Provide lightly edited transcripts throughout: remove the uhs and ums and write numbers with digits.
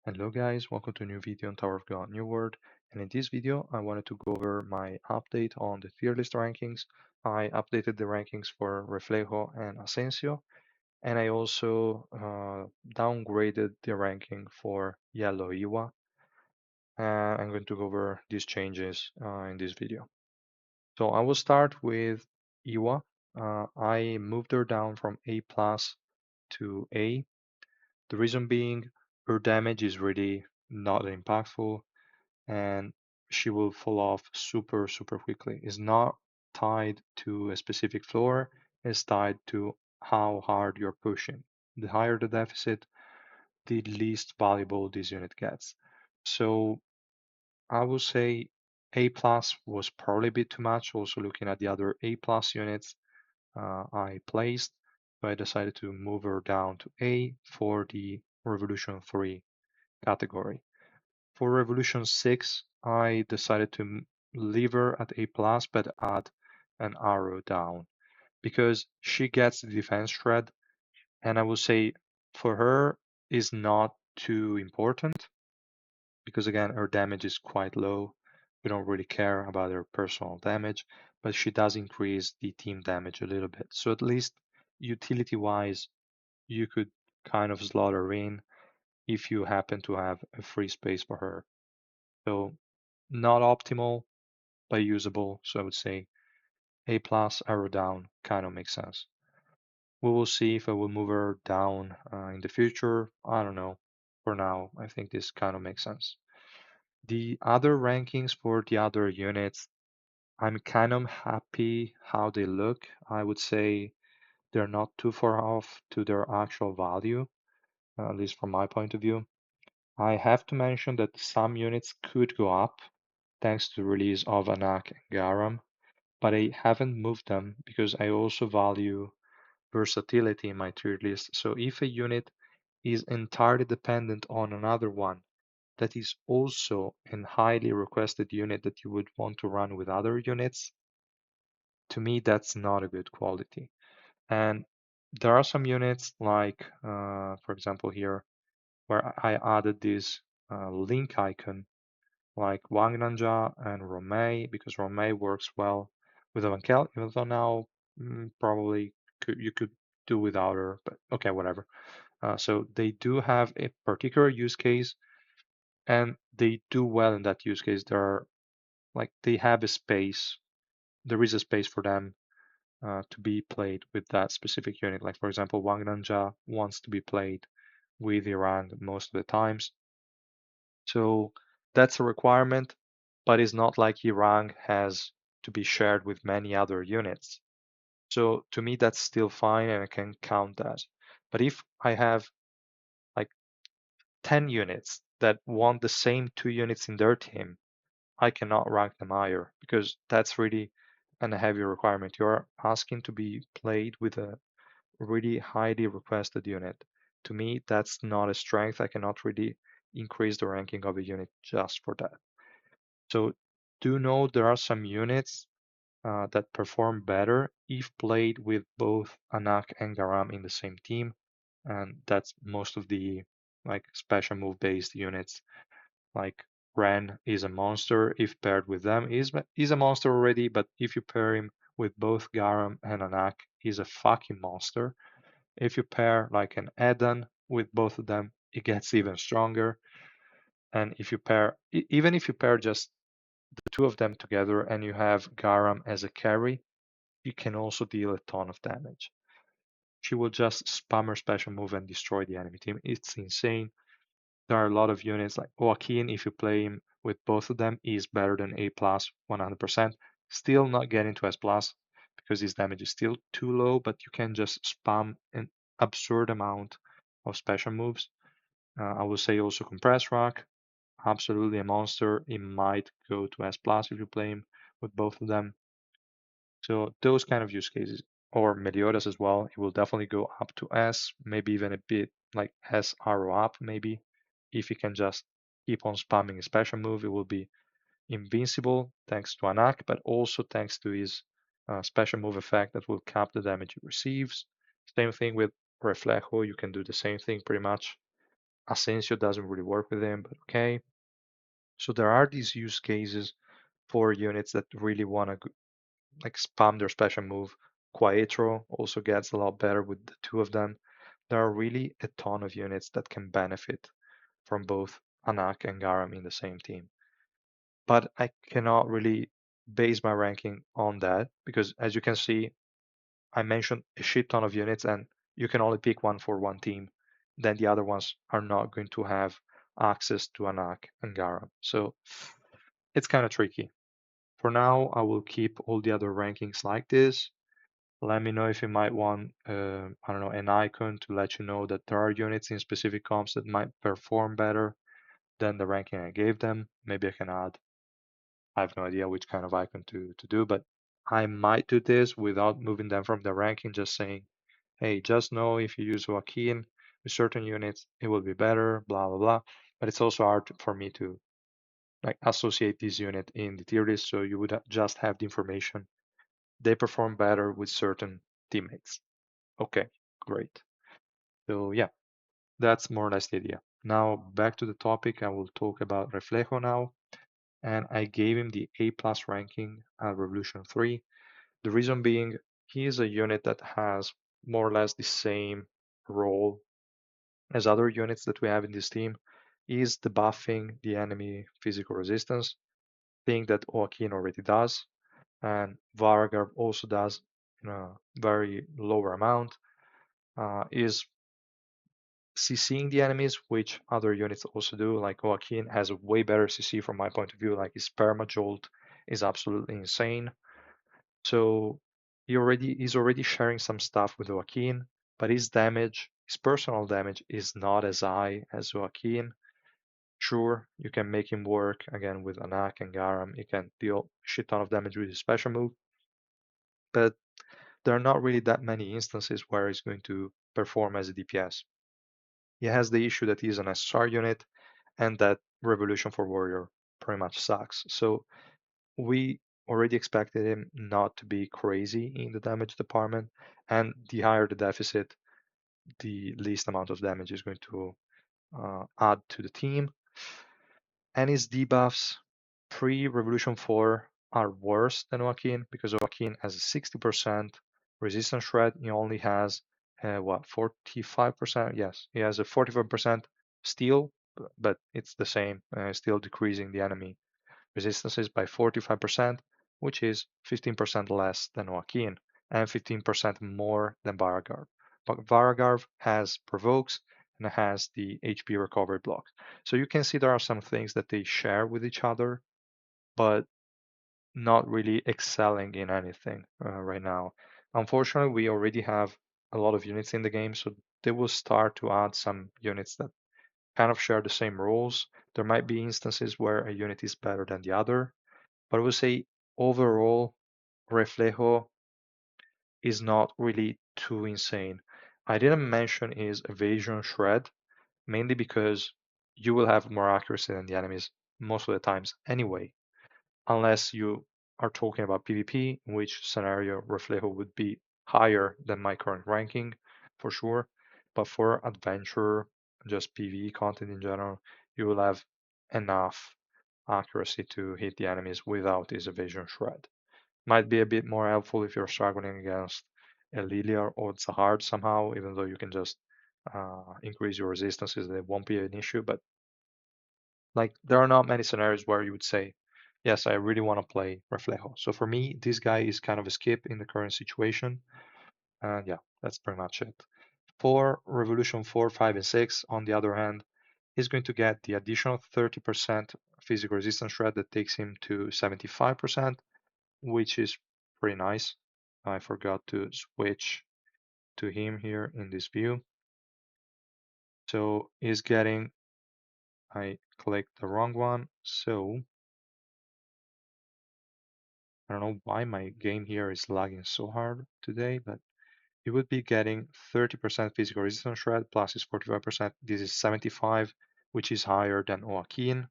Hello guys, welcome to a new video on Tower of God New World. And in this video, I wanted to go over my update on the tier list rankings. I updated the rankings for Reflejo and Asensio, and I also downgraded the ranking for Yihwa. And I'm going to go over these changes in this video. So I will start with Yihwa. I moved her down from A plus to A. The reason being her damage is really not impactful and she will fall off super quickly. It's not tied to a specific floor, it's tied to how hard you're pushing. The higher the deficit, the least valuable this unit gets. So I would say A plus was probably a bit too much. Also looking at the other A plus units I placed, so I decided to move her down to A for the Revolution 3 category. For Revolution 6, I decided to leave her at A+, but add an arrow down because she gets the defense shred, and I would say for her is not too important because again her damage is quite low. We don't really care about her personal damage, but she does increase the team damage a little bit. So at least utility-wise, you could kind of slot her in if you happen to have a free space for her. So not optimal, but usable. So I would say A plus, arrow down kind of makes sense. We will see if I will move her down in the future. I don't know. For now, I think this kind of makes sense. The other rankings for the other units, I'm kind of happy how they look. I would say they're not too far off to their actual value, at least from my point of view. I have to mention that some units could go up thanks to the release of Anak and Garam, but I haven't moved them because I also value versatility in my tier list. So if a unit is entirely dependent on another one that is also a highly requested unit that you would want to run with other units, to me that's not a good quality. And there are some units like, for example, here where I added this link icon like Wangnanja and Romei because Romei works well with Evankel, even though now probably you could do without her, but okay, whatever. So they do have a particular use case and they do well in that use case. There are like they have a space. There is a space for them to be played with that specific unit. Like for example, Wangnanja wants to be played with Iran most of the times. So that's a requirement, but it's not like Irang has to be shared with many other units. So to me, that's still fine and I can count that. But if I have like 10 units that want the same 2 units in their team, I cannot rank them higher because that's really a heavy requirement. You're asking to be played with a really highly requested unit. To me, that's not a strength. I cannot really increase the ranking of a unit just for that. So do know there are some units that perform better if played with both Anak and Garam in the same team, and that's most of the like special move based units. Like Ren is a monster if paired with them. He's a monster already, but if you pair him with both Garam and Anak, he's a fucking monster. If you pair like an Eden with both of them, it gets even stronger. And if you pair, even if you pair just the two of them together and you have Garam as a carry, you can also deal a ton of damage. She will just spam her special move and destroy the enemy team. It's insane. There are a lot of units like Joaquin, if you play him with both of them, is better than A plus 100%. Still not getting to S plus because his damage is still too low, but you can just spam an absurd amount of special moves. I would say also Compress Rock, absolutely a monster. It might go to S plus if you play him with both of them. So those kind of use cases, or Meliodas as well, it will definitely go up to S, maybe even a bit like S arrow up, maybe. If you can just keep on spamming a special move, it will be invincible thanks to Anak, but also thanks to his special move effect that will cap the damage it receives. Same thing with Reflejo, you can do the same thing pretty much. Asensio doesn't really work with him, but okay. So there are these use cases for units that really want to like spam their special move. Quaetro also gets a lot better with the two of them. There are really a ton of units that can benefit from both Anak and Garam in the same team. But I cannot really base my ranking on that because as you can see, I mentioned a shit ton of units and you can only pick one for one team. Then the other ones are not going to have access to Anak and Garam. So it's kind of tricky. For now, I will keep all the other rankings like this. Let me know if you might want, I don't know, an icon to let you know that there are units in specific comps that might perform better than the ranking I gave them. Maybe I can add. I have no idea which kind of icon to do, but I might do this without moving them from the ranking, just saying, hey, just know if you use Joaquin with certain units, it will be better, blah, blah, blah. But it's also hard for me to like associate this unit in the tier list, so you would just have the information. They perform better with certain teammates. Okay, great. So yeah, that's more or less the idea. Now back to the topic, I will talk about Reflejo now. And I gave him the A plus ranking at Revolution 3. The reason being, he is a unit that has more or less the same role as other units that we have in this team. He is debuffing the enemy physical resistance, thing that Joaquin already does, and Vargar also does in a very lower amount. Is CCing the enemies, which other units also do. Like Joaquin has a way better CC from my point of view. Like his permajolt is absolutely insane. So he's already sharing some stuff with Joaquin, but his damage, his personal damage, is not as high as Joaquin. Sure, you can make him work again with Anak and Garam. He can deal a shit ton of damage with his special move, but there are not really that many instances where he's going to perform as a DPS. He has the issue that he's an SR unit and that Revolution for Warrior pretty much sucks. So we already expected him not to be crazy in the damage department, and the higher the deficit, the least amount of damage is going to add to the team. And his debuffs pre-Revolution 4 are worse than Joaquin because Joaquin has a 60% resistance shred. He only has what 45%? Yes, he has a 45% steel, but it's the same, still decreasing the enemy resistances by 45%, which is 15% less than Joaquin and 15% more than Varagarv. But Varagarv has provokes and has the HP recovery block. So you can see there are some things that they share with each other, but not really excelling in anything right now. Unfortunately, we already have a lot of units in the game, so they will start to add some units that kind of share the same rules. There might be instances where a unit is better than the other, but I would say overall, Reflejo is not really too insane. I didn't mention his evasion shred, mainly because you will have more accuracy than the enemies most of the times anyway, unless you are talking about PvP, in which scenario Reflejo would be higher than my current ranking for sure. But for adventure, just PvE content in general, you will have enough accuracy to hit the enemies without his evasion shred. Might be a bit more helpful if you're struggling against a Lilia or Zahard somehow, even though you can just increase your resistances, it won't be an issue. But like, there are not many scenarios where you would say, yes, I really want to play Reflejo. So for me, this guy is kind of a skip in the current situation. And yeah, that's pretty much it. For Revolution 4, 5, and 6, on the other hand, he's going to get the additional 30% physical resistance shred that takes him to 75%, which is pretty nice. I forgot to switch to him here in this view. So he's getting, I clicked the wrong one. So I don't know why my game here is lagging so hard today, but he would be getting 30% physical resistance shred plus his 45%. This is 75, which is higher than Joaquin.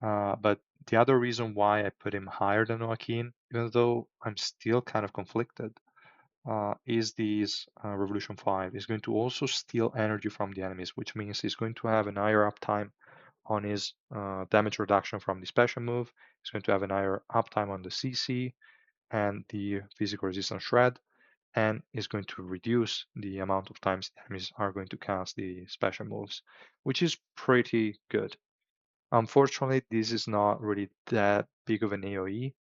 But the other reason why I put him higher than Joaquin, even though I'm still kind of conflicted, is this Revolution 5 is going to also steal energy from the enemies, which means he's going to have an higher uptime on his damage reduction from the special move. He's going to have an higher uptime on the CC and the physical resistance shred, and is going to reduce the amount of times the enemies are going to cast the special moves, which is pretty good. Unfortunately, this is not really that big of an AoE.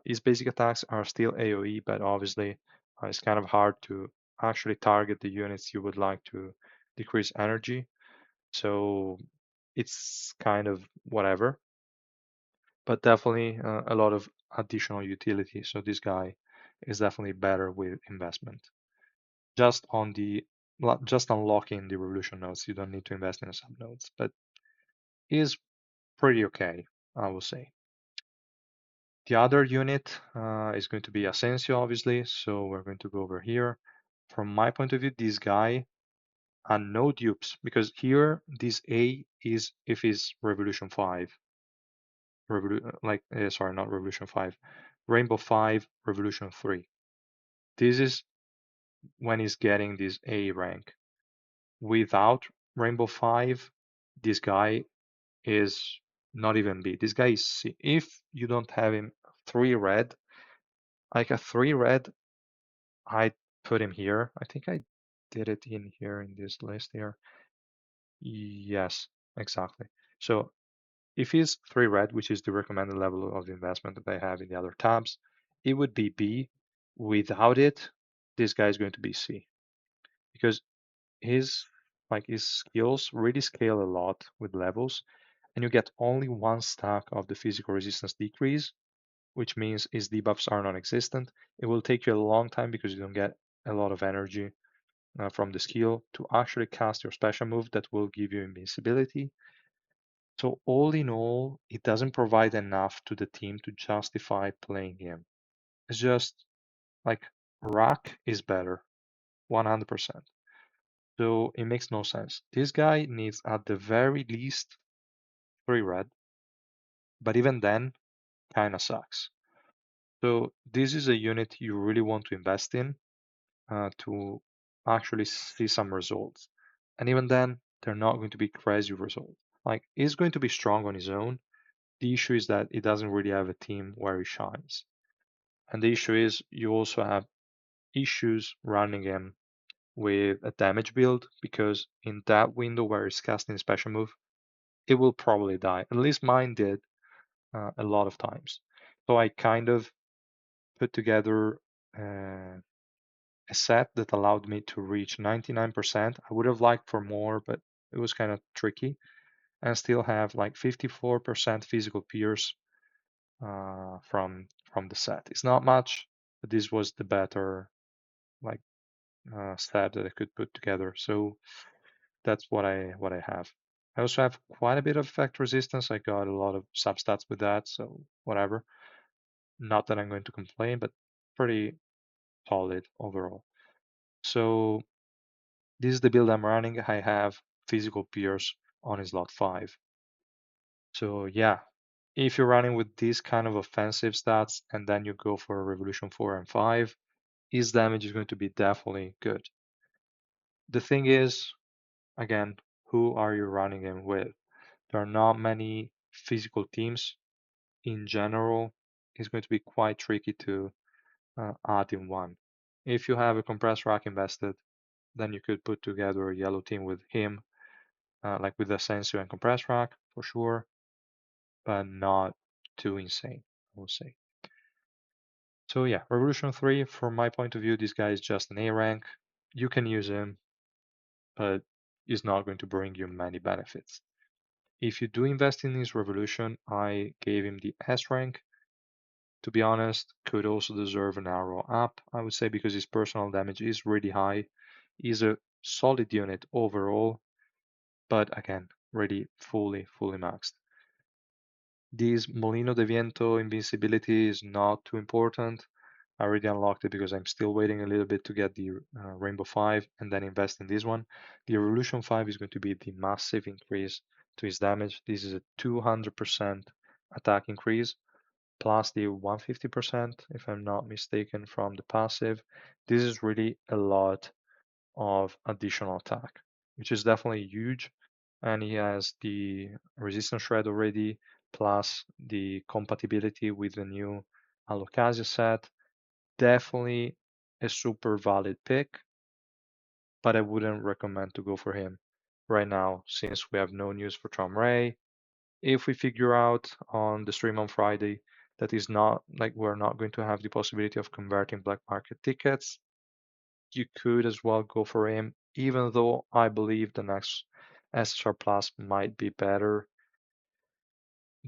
His basic attacks are still AoE, but obviously it's kind of hard to actually target the units you would like to decrease energy. So it's kind of whatever, but definitely a lot of additional utility. So this guy is definitely better with investment. Just on the just unlocking the revolution nodes, you don't need to invest in the sub nodes, but is pretty okay, I will say. The other unit is going to be Asensio, obviously. So we're going to go over here. From my point of view, this guy and no dupes, because here this A is if it's Revolution 5. Sorry, not Revolution 5. Rainbow 5, Revolution 3. This is when he's getting this A rank. Without Rainbow 5, this guy is not even B. This guy is C. If you don't have him 3 red, like a 3 red, I put him here. I think I did it in here in this list here. Yes, exactly. So if he's 3 red, which is the recommended level of investment that I have in the other tabs, it would be B. Without it, this guy is going to be C because his his skills really scale a lot with levels, and you get only 1 stack of the physical resistance decrease, which means his debuffs are non-existent. It will take you a long time because you don't get a lot of energy from the skill to actually cast your special move that will give you invincibility. So all in all, it doesn't provide enough to the team to justify playing him. It's just like Rack is better, 100%. So it makes no sense. This guy needs at the very least 3 red, but even then, kinda sucks. So this is a unit you really want to invest in to actually see some results. And even then, they're not going to be crazy results. Like, he's going to be strong on his own. The issue is that he doesn't really have a team where he shines. And the issue is you also have issues running him with a damage build because in that window where he's casting a special move, it will probably die. At least mine did a lot of times. So I kind of put together a set that allowed me to reach 99%. I would have liked for more, but it was kind of tricky. And still have like 54% physical pierce from the set. It's not much, but this was the better like set that I could put together. So that's what I have. I also have quite a bit of effect resistance. I got a lot of substats with that, so whatever. Not that I'm going to complain, but pretty solid overall. So this is the build I'm running. I have physical pierce on slot 5. So yeah, if you're running with these kind of offensive stats and then you go for Revolution 4 and 5, his damage is going to be definitely good. The thing is, again, who are you running him with? There are not many physical teams. In general, it's going to be quite tricky to add in one. If you have a compressed rack invested, then you could put together a yellow team with him, like with Asensio and compressed rack for sure, but not too insane, I would say. So yeah, Revolution 3, from my point of view, this guy is just an A rank. You can use him, but he's not going to bring you many benefits. If you do invest in his Revolution, I gave him the S rank. To be honest, could also deserve an arrow up, I would say, because his personal damage is really high. He's a solid unit overall, but again, really fully maxed. This Molino de Viento invincibility is not too important. I already unlocked it because I'm still waiting a little bit to get the Rainbow 5 and then invest in this one. The Revolution 5 is going to be the massive increase to his damage. This is a 200% attack increase, plus the 150%, if I'm not mistaken, from the passive. This is really a lot of additional attack, which is definitely huge. And he has the resistance shred already, plus the compatibility with the new Alocasia set. Definitely a super valid pick, but I wouldn't recommend to go for him right now since we have no news for Tom Ray. If we figure out on the stream on Friday that is not like we're not going to have the possibility of converting black market tickets, you could as well go for him, even though I believe the next SSR Plus might be better.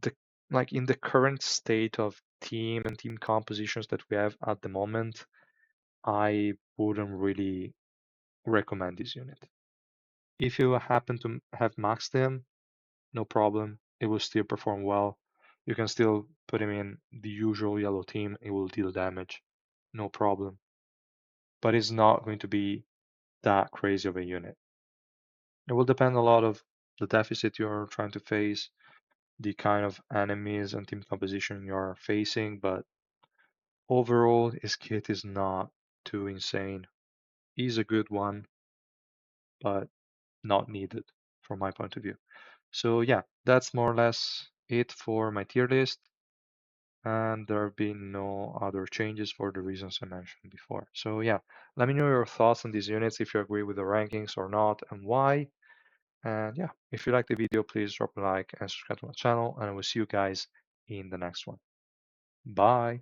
The like in the current state of team and team compositions that we have at the moment, I wouldn't really recommend this unit. If you happen to have maxed him, no problem. It will still perform well. You can still put him in the usual yellow team. It will deal damage, no problem. But it's not going to be that crazy of a unit. It will depend a lot of the deficit you're trying to face, the kind of enemies and team composition you're facing, but overall, his kit is not too insane. He's a good one, but not needed from my point of view. So yeah, that's more or less it for my tier list. And there have been no other changes for the reasons I mentioned before. So yeah, let me know your thoughts on these units, if you agree with the rankings or not, and why. And yeah, if you like the video, please drop a like and subscribe to my channel, and I will see you guys in the next one. Bye.